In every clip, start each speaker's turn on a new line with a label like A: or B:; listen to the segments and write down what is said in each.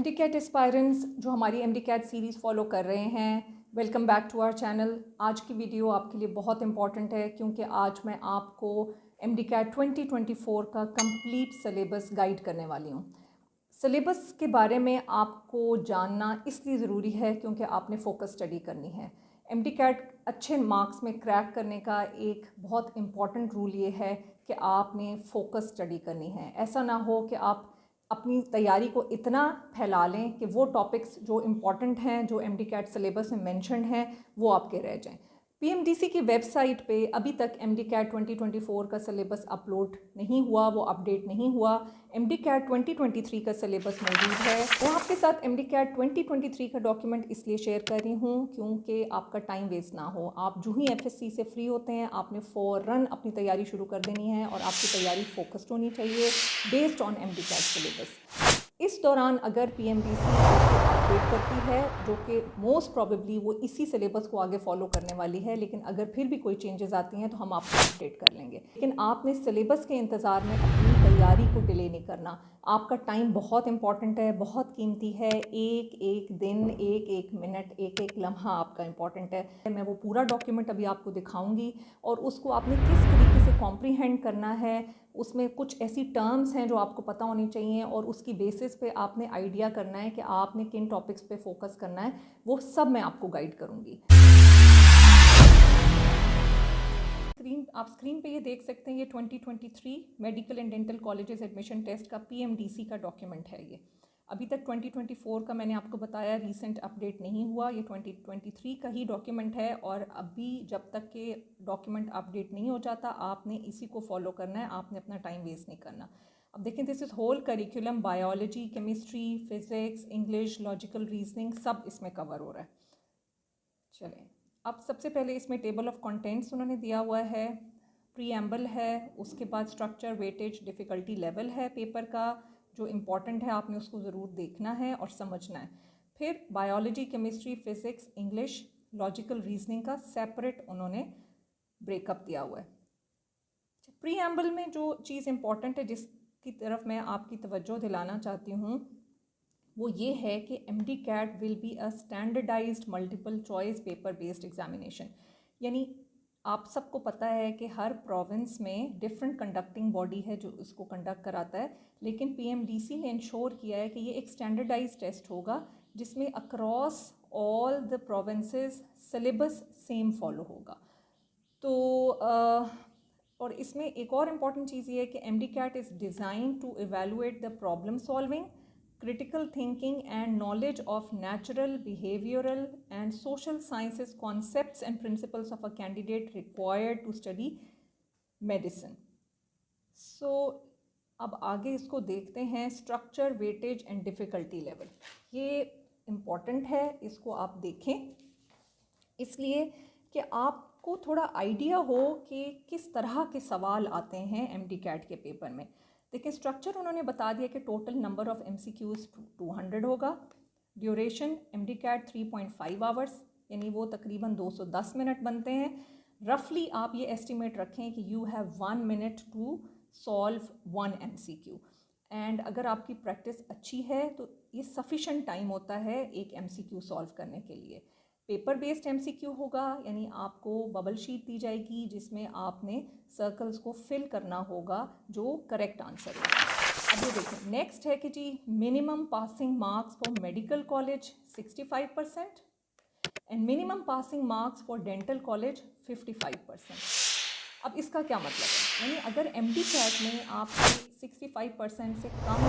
A: MD cat aspirants जो हमारी MD cat series follow कर रहे हैं, welcome back to our channel. आज की वीडियो आपके लिए बहुत इंपॉर्टेंट है क्योंकि आज मैं आपको एमडी कैट 2024 का कंप्लीट सिलेबस गाइड करने वाली हूँ। सिलेबस के बारे में आपको जानना इसलिए ज़रूरी है क्योंकि आपने फोकस स्टडी करनी है। एमडी कैट अच्छे मार्क्स में क्रैक करने का एक बहुत इम्पॉर्टेंट रूल ये है कि आपने फोकस स्टडी करनी है। ऐसा ना हो कि आप अपनी तैयारी को इतना फैला लें कि वो टॉपिक्स जो इम्पॉर्टेंट हैं, जो एमडी कैट सिलेबस में मेंशन्ड हैं, वो आपके रह जाएं। पीएमडीसी की वेबसाइट पे अभी तक एमडी कैट 2024 का सिलेबस अपलोड नहीं हुआ, वो अपडेट नहीं हुआ। एमडी कैट 2023 का सिलेबस मौजूद है। मैं आपके साथ एमडी कैट 2023 का डॉक्यूमेंट इसलिए शेयर कर रही हूँ क्योंकि आपका टाइम वेस्ट ना हो। आप जो ही एफएससी से फ्री होते हैं, आपने फ़ौरन अपनी तैयारी शुरू कर देनी है और आपकी तैयारी फोकस्ड होनी चाहिए based on MD CAT syllabus. इस दौरान अगर पीएमडीसी अपडेट करती है, जो कि मोस्ट प्रॉबेबली वो इसी सिलेबस को आगे फॉलो करने वाली है, लेकिन अगर फिर भी कोई चेंजेस आती हैं तो हम आपको अपडेट कर लेंगे। लेकिन आपने सिलेबस के इंतज़ार में अपनी तैयारी को डिले नहीं करना। आपका टाइम बहुत इंपॉर्टेंट है, बहुत कीमती है। एक एक दिन, एक एक मिनट, एक एक लम्हा आपका इंपॉर्टेंट है। मैं वो पूरा डॉक्यूमेंट अभी आपको दिखाऊंगी और उसको आपने किस तरीके से कॉम्प्रीहेंड करना है। उसमें कुछ ऐसी टर्म्स हैं जो आपको पता होनी चाहिए और उसकी बेसिस पे आपने आइडिया करना है कि आपने किन टॉपिक्स पे फोकस करना है। वो सब मैं आपको गाइड करूँगी। आप स्क्रीन पे ये देख सकते हैं, ये 2023 medical and dental colleges admission test का पीएमडीसी का डॉक्यूमेंट है। ये अभी तक 2024 का मैंने आपको बताया रीसेंट अपडेट नहीं हुआ, ये 2023 का ही डॉक्यूमेंट है। और अभी जब तक के डॉक्यूमेंट अपडेट नहीं हो जाता, आपने इसी को फॉलो करना है, आपने अपना टाइम वेस्ट नहीं करना। अब देखें, this is whole curriculum, biology, chemistry, physics, English, logical reasoning, सब इसमें कवर हो रहा है। चलें, अब सबसे पहले इसमें टेबल ऑफ कंटेंट्स उन्होंने दिया हुआ है, प्रीएम्बल है, उसके बाद स्ट्रक्चर, वेटेज, डिफ़िकल्टी लेवल है पेपर का, जो इम्पॉर्टेंट है, आपने उसको ज़रूर देखना है और समझना है। फिर biology, chemistry, physics, English, logical reasoning का सेपरेट उन्होंने ब्रेकअप दिया हुआ है। प्रीएम्बल में जो चीज़ इम्पॉर्टेंट है, जिसकी तरफ मैं आपकी तवज्जो दिलाना चाहती हूँ, वो ये है कि MD CAT will be a standardized multiple choice paper based examination. यानी आप सबको पता है कि हर प्रोविंस में डिफरेंट कंडक्टिंग बॉडी है जो इसको कंडक्ट कराता है, लेकिन पीएमडीसी ने इंश्योर किया है कि ये एक स्टैंडर्डाइज्ड टेस्ट होगा जिसमें across all the provinces syllabus same follow होगा। तो और इसमें एक और इम्पॉर्टेंट चीज़ ये है कि MD CAT is design to evaluate the problem solving, critical thinking and knowledge of natural, behavioral and social sciences concepts and principles of a candidate required to study medicine. So अब आगे इसको देखते हैं, structure, weightage and difficulty level. ये important है, इसको आप देखें इसलिए कि आपको थोड़ा आइडिया हो कि किस तरह के सवाल आते हैं एमडी कैट के पेपर में। देखिए, स्ट्रक्चर उन्होंने बता दिया कि टोटल नंबर ऑफ़ MCQs 200 होगा। ड्यूरेशन एमडी कैट 3.5 आवर्स, यानी वो तकरीबन 210 मिनट बनते हैं। रफली आप ये एस्टिमेट रखें कि you have 1 minute to solve 1 MCQ। And अगर आपकी प्रैक्टिस अच्छी है तो ये सफिशेंट टाइम होता है एक MCQ सॉल्व करने के लिए। पेपर बेस्ड MCQ होगा, यानी आपको बबल शीट दी जाएगी जिसमें आपने सर्कल्स को फिल करना होगा जो करेक्ट आंसर है। अब ये देखें, नेक्स्ट है कि जी minimum passing marks for medical college 65% and minimum passing marks for dental college 55%। अब इसका क्या मतलब है, यानी अगर एमडी कैट में आपके 65% से कम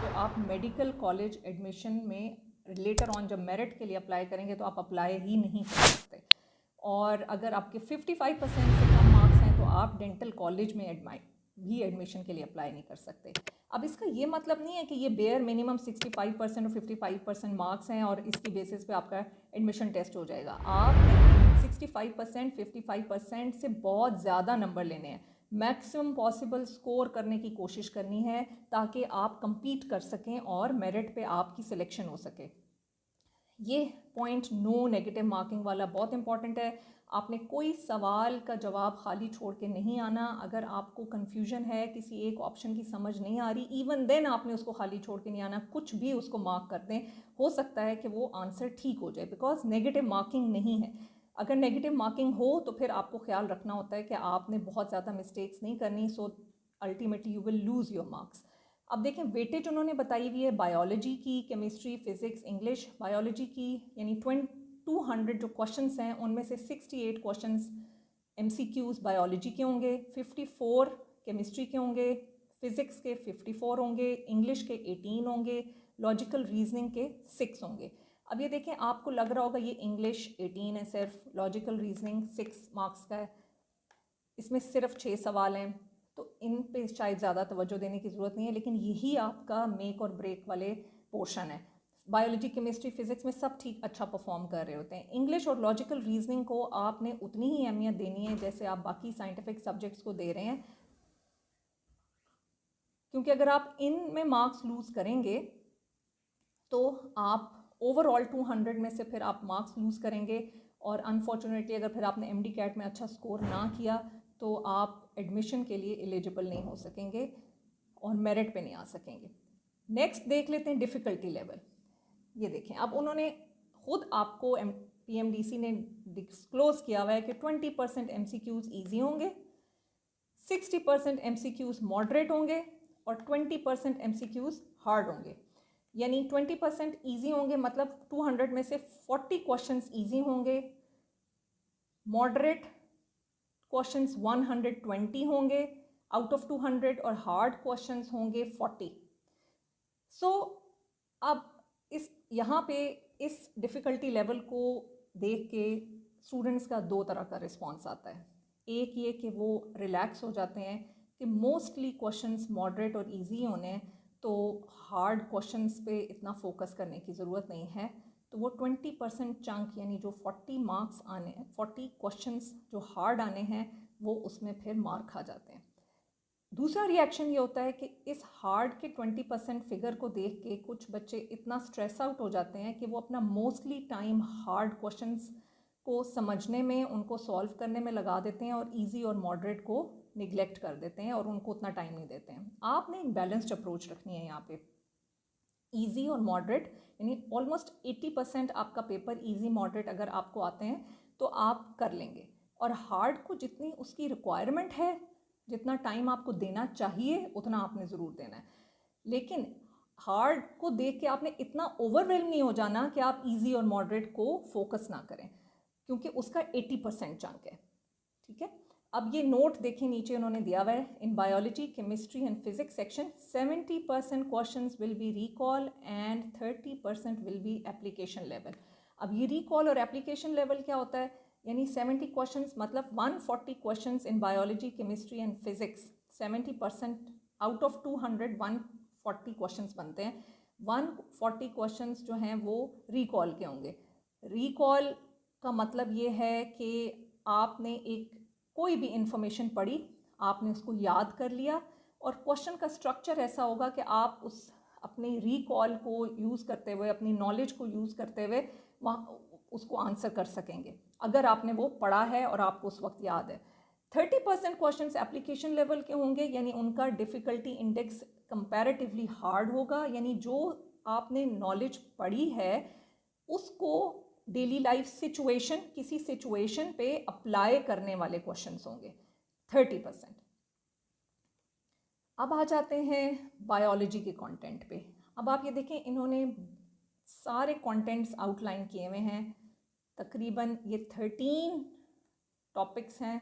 A: तो आप मेडिकल कॉलेज एडमिशन में लेटर ऑन जब मेरिट के लिए अप्लाई करेंगे तो आप अप्लाई ही नहीं कर सकते। और अगर आपके 55% से कम मार्क्स हैं तो आप डेंटल कॉलेज में भी एडमिशन के लिए अप्लाई नहीं कर सकते। अब इसका ये मतलब नहीं है कि ये बेयर मिनिमम 65% और 55% मार्क्स हैं और इसकी बेसिस पे आपका एडमिशन टेस्ट हो जाएगा। आपने 65%, 55% से बहुत ज़्यादा नंबर लेने हैं, मैक्सिमम पॉसिबल स्कोर करने की कोशिश करनी है ताकि आप compete कर सकें और मेरिट पे आपकी सिलेक्शन हो सके। ये पॉइंट नो नेगेटिव मार्किंग वाला बहुत इंपॉर्टेंट है। आपने कोई सवाल का जवाब खाली छोड़ के नहीं आना। अगर आपको कन्फ्यूजन है, किसी एक ऑप्शन की समझ नहीं आ रही, इवन देन आपने उसको खाली छोड़ के नहीं आना, कुछ भी उसको मार्क कर दें, हो सकता है कि वो आंसर ठीक हो जाए, बिकॉज नेगेटिव मार्किंग नहीं है। अगर नेगेटिव मार्किंग हो तो फिर आपको ख्याल रखना होता है कि आपने बहुत ज़्यादा मिस्टेक्स नहीं करनी, so ultimately you will lose your marks. अब देखें वेटेज उन्होंने बताई हुई है बायोलॉजी की, केमिस्ट्री, फिजिक्स, इंग्लिश। बायोलॉजी की यानी 200 जो क्वेश्चंस हैं उनमें से 68 क्वेश्चंस MCQs बायोलॉजी के होंगे, 54 केमिस्ट्री के होंगे, फिजिक्स के 54 होंगे, इंग्लिश के 18 होंगे, लॉजिकल रीजनिंग के 6 होंगे। अब ये देखें, आपको लग रहा होगा ये इंग्लिश 18 है सिर्फ, लॉजिकल रीजनिंग 6 मार्क्स का है, इसमें सिर्फ 6 सवाल हैं, तो इन पे शायद ज़्यादा तवज्जो देने की ज़रूरत नहीं है, लेकिन यही आपका मेक और ब्रेक वाले पोर्शन है। बायोलॉजी, केमिस्ट्री, फिजिक्स में सब ठीक अच्छा परफॉर्म कर रहे होते हैं। इंग्लिश और लॉजिकल रीजनिंग को आपने उतनी ही अहमियत देनी है जैसे आप बाकी साइंटिफिक सब्जेक्ट्स को दे रहे हैं, क्योंकि अगर आप इन में मार्क्स लूज़ करेंगे तो आप ओवरऑल 200 में से फिर आप मार्क्स लूज़ करेंगे, और अनफॉर्चुनेटली अगर फिर आपने MD-CAT में अच्छा स्कोर ना किया तो आप एडमिशन के लिए एलिजिबल नहीं हो सकेंगे और मेरिट पे नहीं आ सकेंगे। नेक्स्ट देख लेते हैं डिफ़िकल्टी लेवल। ये देखें, अब उन्होंने खुद आपको PMDC ने डिस्क्लोज़ किया हुआ है कि 20% MCQs ईजी होंगे, 60% MCQs मॉडरेट होंगे और 20% MCQs हार्ड होंगे। यानी 20% ईजी होंगे मतलब 200 में से 40 क्वेश्चंस ईजी होंगे, मॉडरेट क्वेश्चंस 120 होंगे आउट ऑफ 200 और हार्ड क्वेश्चंस होंगे 40। सो अब इस यहाँ पे इस डिफ़िकल्टी लेवल को देख के स्टूडेंट्स का दो तरह का रिस्पॉन्स आता है। एक ये कि वो रिलैक्स हो जाते हैं कि मोस्टली क्वेश्चंस मॉडरेट और इजी होने हैं, तो हार्ड क्वेश्चंस पे इतना फोकस करने की ज़रूरत नहीं है, तो वो 20% चंक यानी जो 40 मार्क्स आने हैं, 40 क्वेश्चंस जो हार्ड आने हैं वो उसमें फिर मार्क आ जाते हैं। दूसरा रिएक्शन ये होता है कि इस हार्ड के 20% फिगर को देख के कुछ बच्चे इतना स्ट्रेस आउट हो जाते हैं कि वो अपना मोस्टली टाइम हार्ड क्वेश्चंस को समझने में, उनको सॉल्व करने में लगा देते हैं और इजी और मॉडरेट को निगलेक्ट कर देते हैं और उनको उतना टाइम नहीं देते हैं। आपने एक बैलेंस्ड अप्रोच रखनी है यहाँ पे, ईजी और मॉडरेट, यानी ऑलमोस्ट 80% आपका पेपर ईजी मॉडरेट अगर आपको आते हैं तो आप कर लेंगे, और हार्ड को जितनी उसकी रिक्वायरमेंट है, जितना टाइम आपको देना चाहिए उतना आपने ज़रूर देना है। लेकिन हार्ड को देख के आपने इतना ओवरवेल्म नहीं हो जाना कि आप इजी और मॉडरेट को फोकस ना करें, क्योंकि उसका 80% चंक है। ठीक है, अब ये नोट देखें नीचे उन्होंने दिया हुआ है, in biology, chemistry and physics section 70% questions will be recall and 30% will be application level. अब ये रिकॉल और एप्लीकेशन लेवल क्या होता है, यानी 70 क्वेश्चंस मतलब 140 questions in biology, chemistry and physics, 70% out of 200 140 questions बनते हैं। 140 क्वेश्चंस जो हैं वो रिकॉल के होंगे। रिकॉल का मतलब ये है कि आपने एक कोई भी इंफॉर्मेशन पढ़ी, आपने उसको याद कर लिया, और क्वेश्चन का स्ट्रक्चर ऐसा होगा कि आप उस अपने रिकॉल को यूज़ करते हुए, अपनी नॉलेज को यूज़ करते हुए वहाँ उसको आंसर कर सकेंगे अगर आपने वो पढ़ा है और आपको उस वक्त याद है। 30% क्वेश्चंस एप्लीकेशन लेवल के होंगे, यानी उनका डिफ़िकल्टी इंडेक्स कंपैरेटिवली हार्ड होगा, यानी जो आपने नॉलेज पढ़ी है उसको डेली लाइफ सिचुएशन, किसी सिचुएशन पे अप्लाई करने वाले क्वेश्चंस होंगे 30%। अब आ जाते हैं बायोलॉजी के कंटेंट पे। अब आप ये देखें, इन्होंने सारे कंटेंट्स आउटलाइन किए हुए हैं, तकरीबन ये 13 टॉपिक्स हैं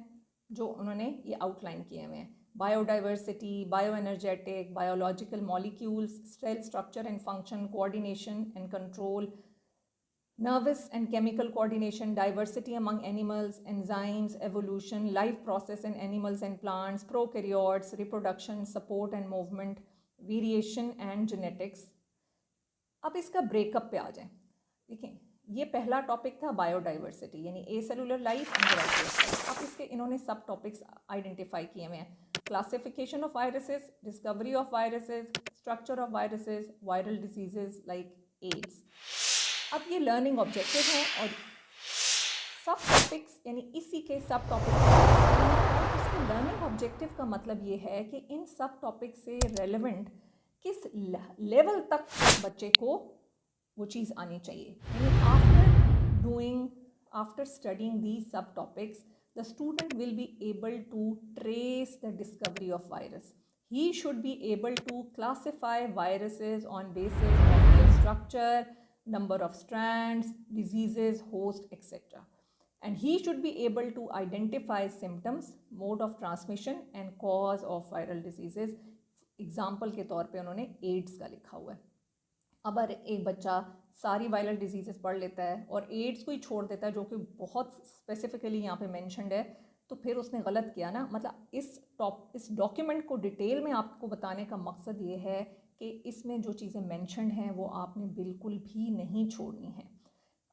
A: जो उन्होंने ये आउटलाइन किए हुए हैं। Biodiversity, bioenergetic, biological molecules, cell structure and function, coordination and control, nervous and chemical coordination, diversity among animals, enzymes, evolution, life process in animals and plants, prokaryotes, reproduction, support and movement, variation and genetics। अब इसका breakup पे आ जाएं। देखें, ये पहला topic था biodiversity, यानी acellular life and life. अब इसके इन्होंने सब टॉपिक्स आइडेंटिफाई किए हुए हैं, classification of viruses, discovery of viruses, structure of viruses, viral diseases like AIDS. अब ये लर्निंग ऑब्जेक्टिव हैं और सब टॉपिक्स यानी इसी के सब टॉपिक्स, इसके लर्निंग ऑब्जेक्टिव का मतलब ये है कि इन सब टॉपिक से रेलेवेंट किस लेवल तक बच्चे को वो चीज़ आनी चाहिए। यानी after studying these sub topics the student will be able to trace the discovery of virus. He should be able to classify viruses on basis of their structure, number of strands, diseases, host, etc. And he should be able to identify symptoms, mode of transmission and cause of viral diseases. Example के तौर पे उन्होंने ads का लिखा हुआ है। अब अगर एक बच्चा सारी वायरल डिजीज़ेस पढ़ लेता है और एड्स को ही छोड़ देता है, जो कि बहुत स्पेसिफिकली यहाँ पे मेंशन्ड है, तो फिर उसने गलत किया ना। मतलब इस डॉक्यूमेंट को डिटेल में आपको बताने का मकसद ये है कि इसमें जो चीज़ें मेंशन्ड हैं वो आपने बिल्कुल भी नहीं छोड़नी है।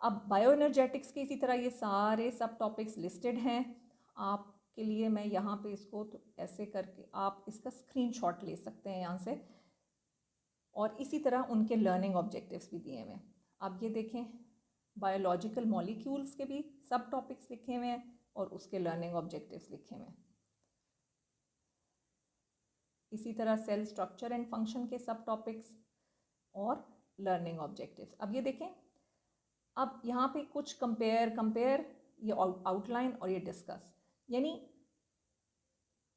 A: अब बायोएनर्जेटिक्स के इसी तरह ये सारे सब टॉपिक्स लिस्टेड हैं आपके लिए। मैं यहाँ पे इसको तो ऐसे करके आप इसका स्क्रीनशॉट ले सकते हैं यहाँ से, और इसी तरह उनके लर्निंग ऑब्जेक्टिव्स भी दिए हुए हैं। आप ये देखें, बायोलॉजिकल मॉलिक्यूल्स के भी सब टॉपिक्स लिखे हुए हैं और उसके लर्निंग ऑब्जेक्टिव्स लिखे हुए हैं। इसी तरह सेल स्ट्रक्चर एंड फंक्शन के सब टॉपिक्स और लर्निंग ऑब्जेक्टिव्स। अब ये देखें, अब यहाँ पे कुछ कंपेयर ये आउटलाइन और ये डिस्कस, यानी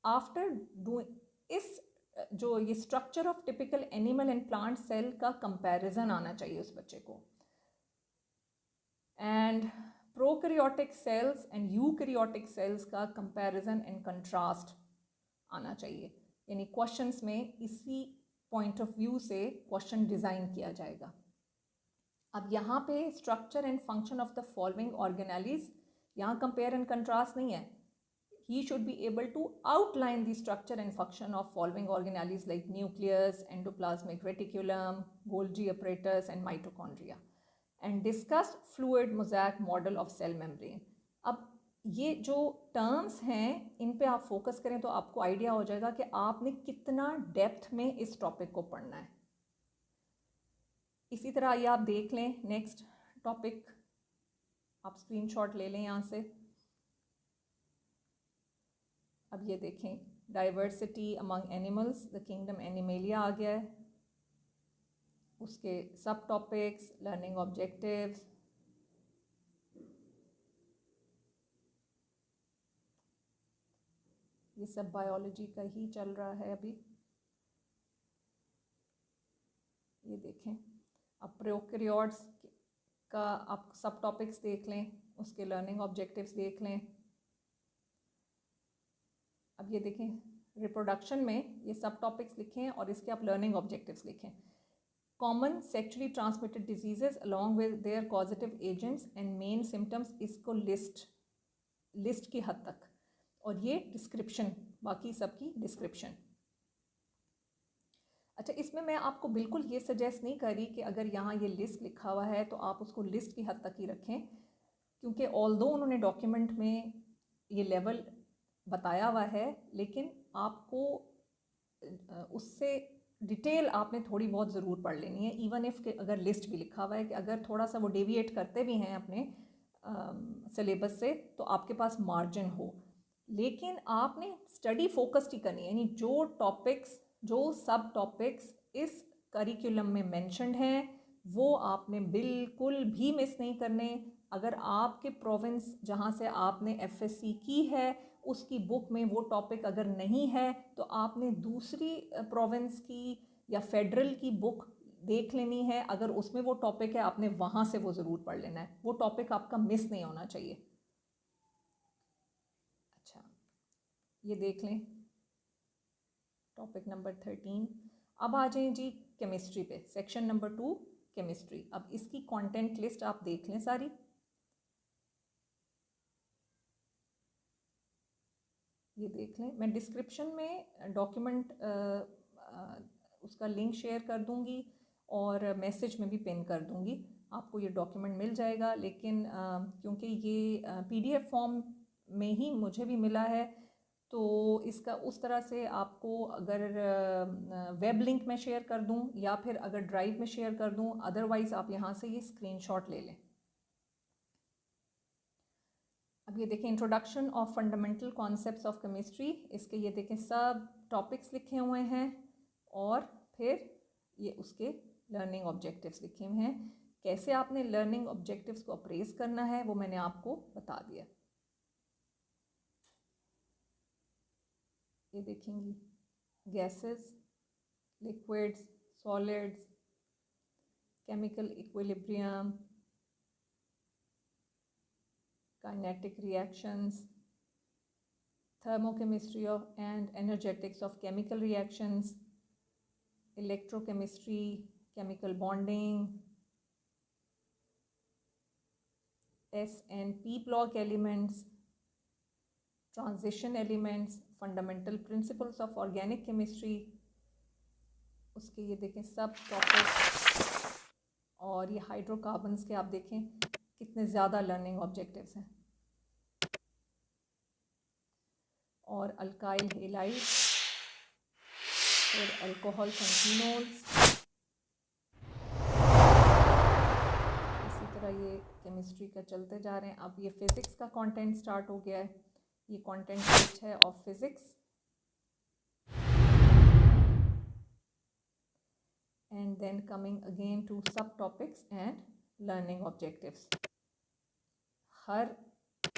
A: आफ्टर डूइंग इस जो ये structure of typical animal and plant cell का कंपैरिजन आना चाहिए उस बच्चे को, and prokaryotic cells and eukaryotic cells का कंपैरिजन एंड कंट्रास्ट आना चाहिए। यानी क्वेश्चंस में इसी पॉइंट ऑफ व्यू से क्वेश्चन डिज़ाइन किया जाएगा। अब यहाँ पे structure and function of the following organelles, यहाँ कंपेयर एंड कंट्रास्ट नहीं है। He should be able to outline the structure and function of following organelles like nucleus, endoplasmic reticulum, Golgi apparatus and mitochondria, and discuss fluid mosaic model of cell membrane. अब ये जो terms हैं इन पे आप focus करें तो आपको idea हो जाएगा कि आपने कितना डेप्थ में इस टॉपिक को पढ़ना है। इसी तरह ये आप देख लें, नेक्स्ट टॉपिक आप स्क्रीनशॉट ले लें यहाँ से। अब ये देखें, diversity among animals, the kingdom animalia आ गया है, उसके सब टॉपिक्स, लर्निंग ऑब्जेक्टिव्स, ये सब बायोलॉजी का ही चल रहा है अभी। ये देखें, अब प्रोकैरियोट्स का आप सब टॉपिक्स देख लें, उसके लर्निंग ऑब्जेक्टिव्स देख लें। अब ये देखें, रिप्रोडक्शन में ये सब टॉपिक्स लिखे हैं और इसके आप लर्निंग ऑब्जेक्टिव्स लिखें। Common sexually transmitted diseases along with their causative agents and main symptoms, इसको लिस्ट की हद तक, और ये डिस्क्रिप्शन, बाकी सबकी डिस्क्रिप्शन। अच्छा, इसमें मैं आपको बिल्कुल ये सजेस्ट नहीं कर रही कि अगर यहाँ ये लिस्ट लिखा हुआ है तो आप उसको लिस्ट की हद तक ही रखें, क्योंकि ऑल्दो उन्होंने डॉक्यूमेंट में ये लेवल बताया हुआ है, लेकिन आपको उससे डिटेल आपने थोड़ी बहुत ज़रूर पढ़ लेनी है। इवन इफ़ अगर लिस्ट भी लिखा हुआ है कि अगर थोड़ा सा वो डेविएट करते भी हैं अपने सिलेबस से तो आपके पास मार्जिन हो, लेकिन आपने स्टडी फोकस्ड ही करनी है। यानी जो टॉपिक्स, जो सब टॉपिक्स इस करिकुलम में मेंशन्ड हैं वो आपने बिल्कुल भी मिस नहीं करने। अगर आपके प्रोविंस जहाँ से आपने एफएससी की है उसकी बुक में वो टॉपिक अगर नहीं है तो आपने दूसरी प्रोविंस की या फेडरल की बुक देख लेनी है। अगर उसमें वो टॉपिक है आपने वहाँ से वो ज़रूर पढ़ लेना है, वो टॉपिक आपका मिस नहीं होना चाहिए। अच्छा, ये देख लें टॉपिक नंबर 13। अब आ जाएं जी केमिस्ट्री पे, सेक्शन नंबर 2 केमिस्ट्री। अब इसकी कंटेंट लिस्ट आप देख लें सारी। ये देख लें, मैं डिस्क्रिप्शन में डॉक्यूमेंट उसका लिंक शेयर कर दूंगी और मैसेज में भी पिन कर दूंगी, आपको ये डॉक्यूमेंट मिल जाएगा। लेकिन क्योंकि ये पीडीएफ फॉर्म में ही मुझे भी मिला है तो इसका उस तरह से आपको अगर वेब लिंक में शेयर कर दूं या फिर अगर ड्राइव में शेयर कर दूं, अदरवाइज़ आप यहाँ से ये स्क्रीनशॉट ले लें। अब ये देखें introduction of fundamental concepts of chemistry, इसके ये देखें सब टॉपिक्स लिखे हुए हैं और फिर ये उसके लर्निंग ऑब्जेक्टिव्स लिखे हुए हैं। कैसे आपने लर्निंग ऑब्जेक्टिव्स को अप्रेज करना है वो मैंने आपको बता दिया। ये देखेंगी gases, liquids, solids, chemical equilibrium, kinetic reactions, thermochemistry of and energetics of chemical reactions, electrochemistry, chemical bonding, S and P block elements, transition elements, fundamental principles of organic chemistry, उसके ये देखें सब टॉपिक, और ये हाइड्रोकार्बन्स के आप देखें कितने ज़्यादा लर्निंग ऑब्जेक्टिव्स हैं, और अल्काइल हेलाइड्स, फिर अल्कोहल्स एंड फिनोल्स। इसी तरह ये केमिस्ट्री का चलते जा रहे हैं। अब ये फिज़िक्स का कंटेंट स्टार्ट हो गया है, ये कंटेंट लिस्ट है of physics, and then coming again to sub topics and learning objectives. हर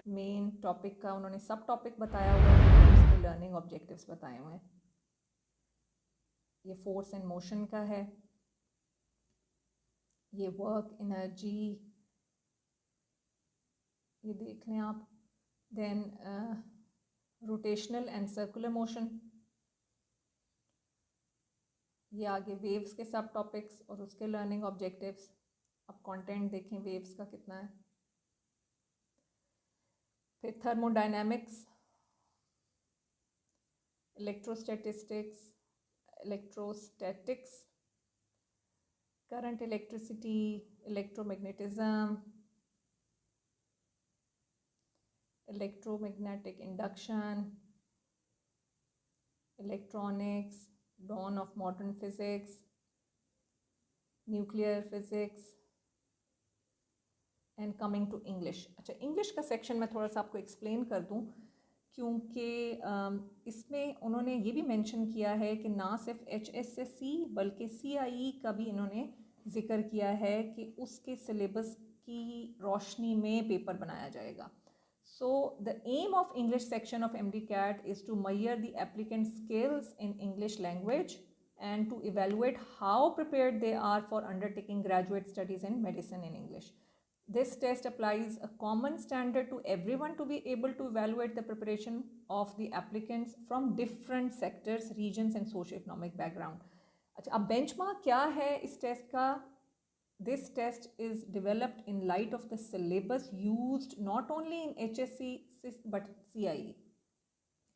A: मेन टॉपिक का उन्होंने सब टॉपिक बताया हुआ है, उसके लर्निंग ऑब्जेक्टिव्स बताए हुए हैं। ये फोर्स एंड मोशन का है, ये वर्क, एनर्जी, ये देख लें आप। Then rotational and circular motion, ये आगे वेव्स के सब टॉपिक्स और उसके लर्निंग ऑब्जेक्टिव्स। अब कंटेंट देखें वेव्स का कितना है। फिर thermodynamics, electrostatistics, electrostatics, current electricity, electromagnetism, electromagnetic induction, electronics, dawn of modern physics, nuclear physics, and coming to English। अच्छा, इंग्लिश का सेक्शन मैं थोड़ा सा आपको एक्सप्लेन कर दूं, क्योंकि इसमें उन्होंने ये भी मेंशन किया है कि ना सिर्फ HSSC बल्कि CIE का भी इन्होंने ज़िक्र किया है कि उसके सिलेबस की रोशनी में पेपर बनाया जाएगा। So the aim of English section of MDCAT is to measure the applicant's skills in English language and to evaluate how prepared they are for undertaking graduate studies in medicine in English. This test applies a common standard to everyone to be able to evaluate the preparation of the applicants from different sectors, regions and socio-economic background. अच्छा, अब benchmark क्या है इस test का? This test is developed in light of the syllabus used not only in HSC but CIE.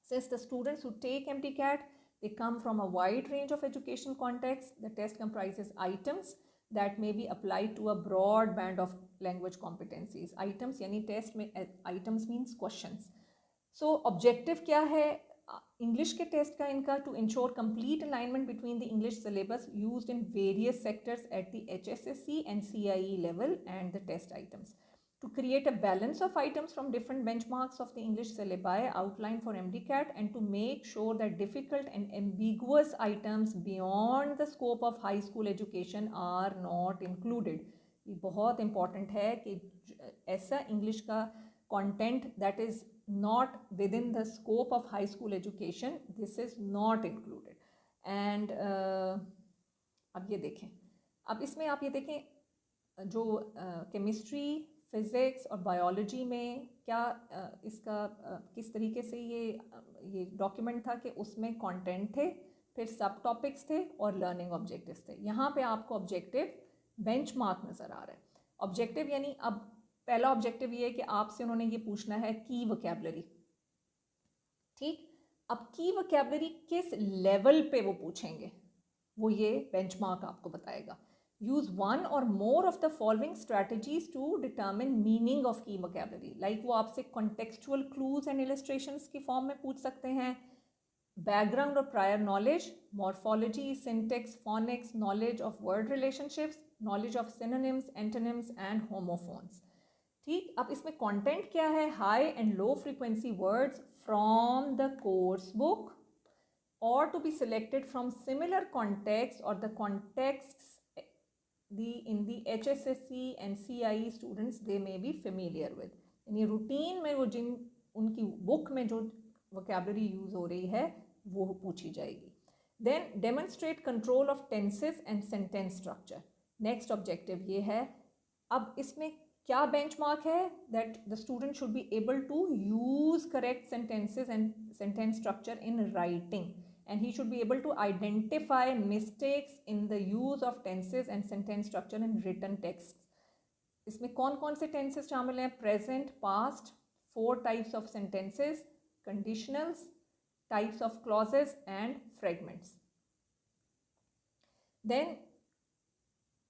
A: Since the students who take MDCAT, they come from a wide range of education contexts, the test comprises items that may be applied to a broad band of language competencies. Items यानी test में items means questions. So objective क्या है English के test का इनका? To ensure complete alignment between the English syllabus used in various sectors at the HSSC and CIE level and the test items, to create a balance of items from different benchmarks of the English syllabi outlined for MDCAT, and to make sure that difficult and ambiguous items beyond the scope of high school education are not included. ये बहुत important है कि ऐसा English का content that is not within the scope of high school education, this is not included. And अब ये देखें, अब इसमें आप ये देखें जो केमिस्ट्री, फिज़िक्स और बायोलॉजी में क्या इसका किस तरीके से ये डॉक्यूमेंट था कि उसमें कंटेंट थे, फिर सब टॉपिक्स थे और लर्निंग ऑब्जेक्टिव्स थे। यहाँ पे आपको ऑब्जेक्टिव बेंचमार्क नज़र आ रहा है। ऑब्जेक्टिव यानी अब पहला ऑब्जेक्टिव ये है कि आपसे उन्होंने ये पूछना है की वोकैबुलरी, ठीक। अब की वोकैबुलरी किस लेवल पे वो पूछेंगे वो ये बेंचमार्क आपको बताएगा। यूज वन और more of the following strategies to determine meaning of key vocabulary. Like वो आपसे कॉन्टेक्सचुअल क्लूज एंड इलस्ट्रेशंस की फॉर्म में पूछ सकते हैं, बैकग्राउंड और prior knowledge, morphology, syntax, phonics, knowledge of word relationships, knowledge of synonyms, antonyms and homophones. ठीक, अब इसमें कंटेंट क्या है? High and low frequency words from the course book or to be selected from similar contexts or the contexts in the HSSC and CIE students they may be familiar with. यानी routine में वो जिन उनकी book में जो vocabulary use हो रही है वो पूछी जाएगी. Then demonstrate control of tenses and sentence structure. Next objective ये है. अब इसमें क्या बेंचमार्क है? That the student should be able to use correct sentences and sentence structure in writing. And he should be able to identify mistakes in the use of tenses and sentence structure in written texts. इसमें कौन कौन से tenses शामिल हैं? Present, past, 4 types of sentences, conditionals, types of clauses and fragments. Then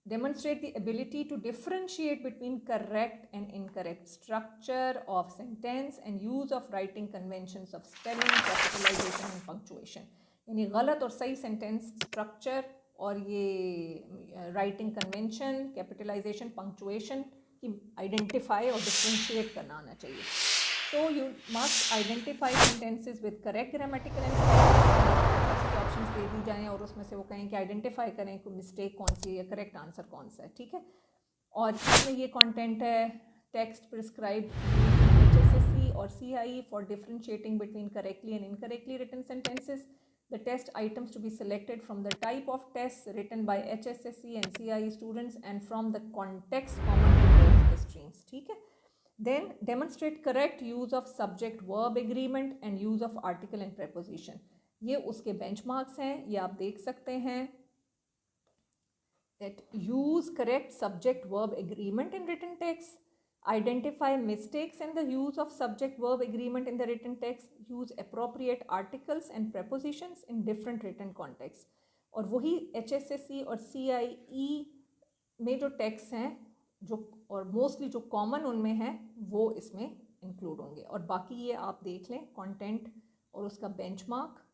A: demonstrate the ability to differentiate between correct and incorrect structure of sentence and use of writing conventions of spelling, capitalization and punctuation. यानी गलत और सही sentence structure और ये writing convention, capitalisation, punctuation की identify और differentiate करना आना चाहिए. So you must identify sentences with correct grammatical and options दे दी जाएं और उसमें से वो कहें कि आइडेंटिफाई करें कि मिस्टेक कौन सी है या करेक्ट आंसर कौन सा है. ठीक है. और इसमें ये कंटेंट है टेक्स्ट प्रिस्क्राइब HSSC और CIE for differentiating between correctly and incorrectly written sentences. The test items to be selected from the type of tests written by HSSC and CIE students and from the context common to both the streams. ठीक है. Then demonstrate correct use of subject verb agreement and use of article and preposition. ये उसके benchmarks हैं, ये आप देख सकते हैं. That use correct subject verb agreement in written text. Identify mistakes in the use of subject verb agreement in the written text. Use appropriate articles and prepositions in different written contexts. और वही HSSC और CIE में जो text हैं जो और mostly जो common उनमें हैं वो इसमें इंक्लूड होंगे. और बाकी ये आप देख लें कंटेंट और उसका benchmark.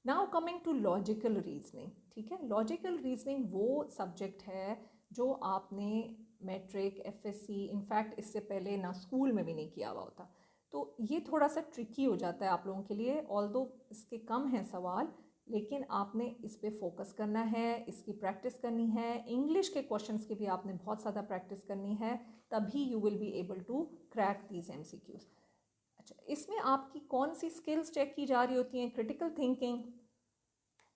A: Now coming to logical reasoning. ठीक है. लॉजिकल रीजनिंग वो सब्जेक्ट है जो आपने मैट्रिक, FSC, इनफैक्ट इससे पहले ना स्कूल में भी नहीं किया हुआ होता. तो ये थोड़ा सा ट्रिकी हो जाता है आप लोगों के लिए. ऑल्दो इसके कम हैं सवाल, लेकिन आपने इस पर फोकस करना है, इसकी प्रैक्टिस करनी है. इंग्लिश के क्वेश्चंस की भी आपने बहुत ज़्यादा प्रैक्टिस करनी है, तभी you will be able to crack these MCQs. अच्छा, इसमें आपकी कौन सी स्किल्स चेक की जा रही होती हैं? Critical thinking,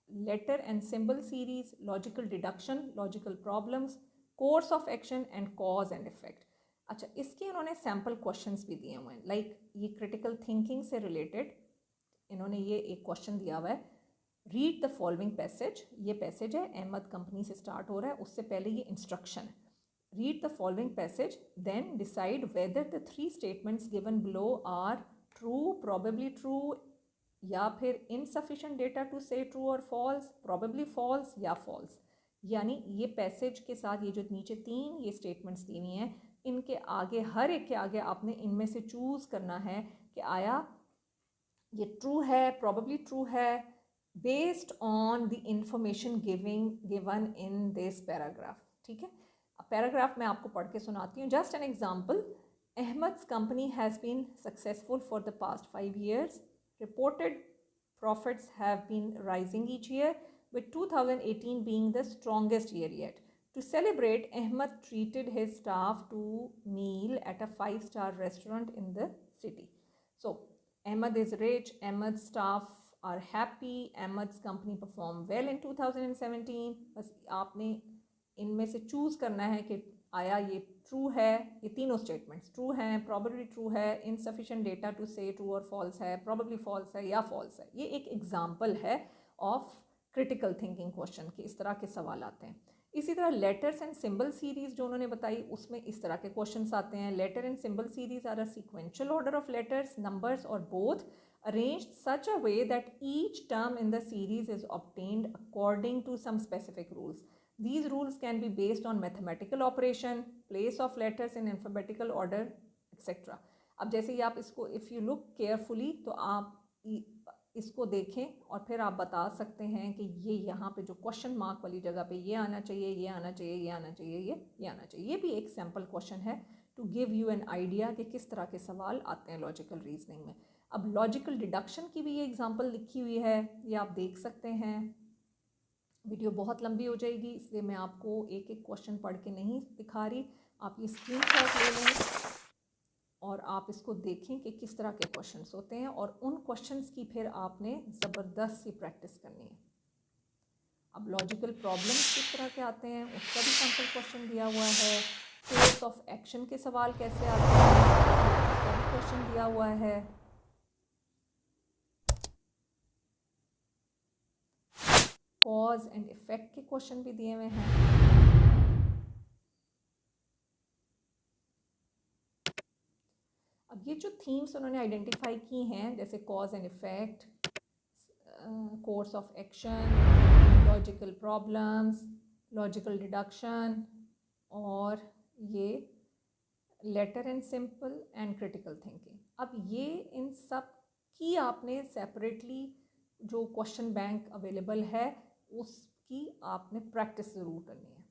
A: letter and symbol series, logical deduction, logical problems, course of action and cause and effect. अच्छा, इसके इन्होंने सैम्पल क्वेश्चंस भी दिए हुए हैं. लाइक ये क्रिटिकल थिंकिंग से रिलेटेड इन्होंने ये एक क्वेश्चन दिया हुआ है. Read the following passage. ये पैसेज है, अहमद कंपनी से स्टार्ट हो रहा है. उससे पहले ये इंस्ट्रक्शन है. Read the following passage, then decide whether the 3 statements given below are true, probably true, या फिर insufficient data to say true or false, probably false या false. यानी ये पैसेज के साथ ये जो नीचे 3 ये स्टेटमेंट्स दी हुई हैं, इनके आगे हर एक के आगे आपने इनमें से चूज़ करना है कि आया ये ट्रू है, probably ट्रू है, based on the information given in this paragraph. ठीक है. पैराग्राफ मैं आपको पढ़ के सुनाती हूँ. Just an example. Ahmed's company has been successful for the past 5 years. Reported profits have been rising each year with 2018 being the strongest year yet. To celebrate, Ahmed treated his staff to meal at a 5-star restaurant in the city. So Ahmed is rich, Ahmed's staff are happy, Ahmed's company performed well in 2017. बस आपने इनमें से choose करना है कि आया ये true है. ये तीनों स्टेटमेंट्स ट्रू हैं, प्रॉबेबली ट्रू है, इनसफिशिएंट डेटा टू से ट्रू और फॉल्स है, प्रॉबेबली फॉल्स है या फॉल्स है. ये एक एग्जांपल है ऑफ क्रिटिकल थिंकिंग क्वेश्चन के. इस तरह के सवाल आते हैं. इसी तरह लेटर्स एंड सिंबल सीरीज़ जो उन्होंने बताई उसमें इस तरह के क्वेश्चंस आते हैं. Letter and symbol series are a sequential order of letters, numbers और both arranged such a way that each term in the series is obtained according to some specific rules. These rules can be based on mathematical operation, place of letters in alphabetical order, etc. अब जैसे ही आप इसको if you look carefully तो आप इसको देखें और फिर आप बता सकते हैं कि ये यहाँ पे जो क्वेश्चन मार्क वाली जगह पे ये आना चाहिए, ये आना चाहिए, ये आना चाहिए, ये आना चाहिए। ये भी एक सैम्पल क्वेश्चन है to give you an idea कि किस तरह के सवाल आते हैं लॉजिकल रीजनिंग में। अब लॉजिकल डिडक्शन की भी ये एग्जांपल लिखी हुई है, ये आप देख सकते हैं। वीडियो बहुत लंबी हो जाएगी इसलिए मैं आपको एक एक क्वेश्चन पढ़ के नहीं दिखा रही। आप ये स्क्रीनशॉट ले लें और आप इसको देखें कि किस तरह के क्वेश्चंस होते हैं, और उन क्वेश्चंस की फिर आपने ज़बरदस्त सी प्रैक्टिस करनी है। अब लॉजिकल प्रॉब्लम्स किस तरह के आते हैं उसका भी सैम्पल क्वेश्चन दिया हुआ है। कोर्स ऑफ एक्शन के सवाल कैसे आते हैं उसका भी क्वेश्चन दिया हुआ है। कॉज एंड इफेक्ट के क्वेश्चन भी दिए हुए हैं। अब ये जो थीम्स उन्होंने आइडेंटिफाई की हैं, जैसे cause and effect, course of action, logical problems, logical deduction, और ये letter and simple and critical thinking. अब ये इन सब की आपने सेपरेटली जो क्वेश्चन बैंक अवेलेबल है उसकी आपने प्रैक्टिस ज़रूर करनी है।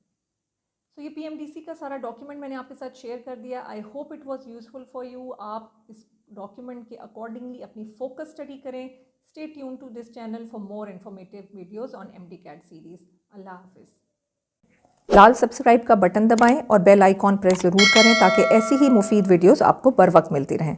A: तो ये PMDC का सारा डॉक्यूमेंट मैंने आपके साथ शेयर कर दिया। I hope it was useful for you. आप इस डॉक्यूमेंट के अकॉर्डिंगली अपनी फोकस स्टडी करें। Stay tuned to this channel for more informative videos on MD-CAT series. अल्लाह हाफिज़। लाल सब्सक्राइब का बटन दबाएं और बेल आइकॉन प्रेस ज़रूर करें ताकि ऐसी ही मुफीद वीडियोस आपको बर वक्त मिलती रहें।